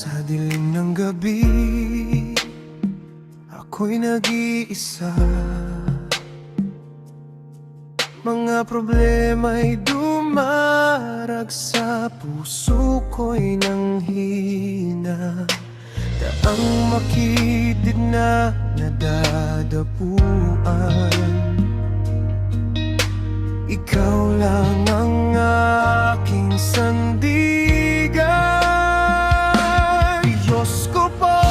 Sa dilim ng gabi, ako'y nag-iisa. Mga problema'y dumarag sa puso ko'y nanghina. Daang makitid na nadadapuan. Ikaw lang ang aking sandigan. Diyos ko po,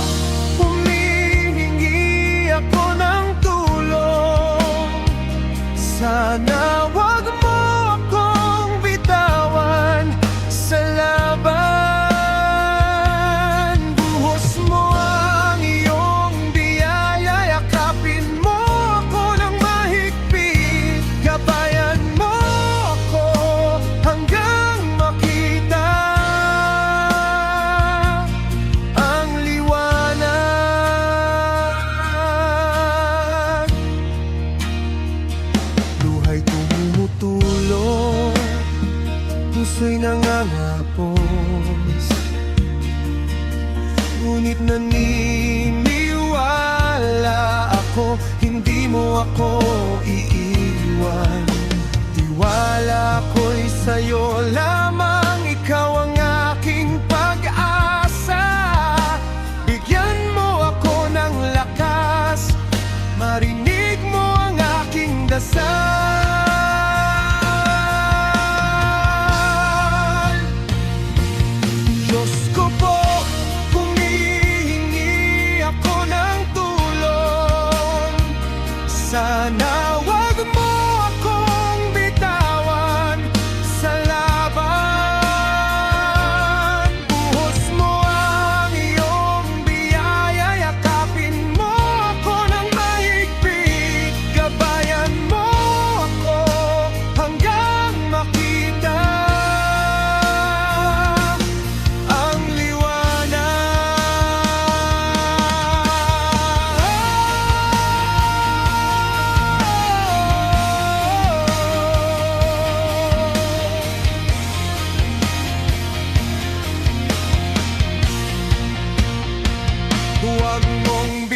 humihingi ako ng tulong. Sana wag mo akong bitawan sa laban. Buhos mo ang iyong biyaya, yakapin mo ako ng mahigpit. Gabayan mo ako hanggang makita ang liwanag. Luha'y tumutulong, puso'y nangangapos, ngunit naniniwala ako, hindi mo ako iiwan. Tiwala ko'y sa'yo lamang, ikaw ang aking pag-asa. Bigyan mo ako ng lakas, marinig mo ang aking dasal. Diyos ko po, humihingi ako ng tulong. Sana wag mo akong bitawan sa laban. Buhos mo ang iyong biyaya, yakapin mo ako ng mahigpit. Gabayan mo ako hanggang makita ang liwanag. Huwag mong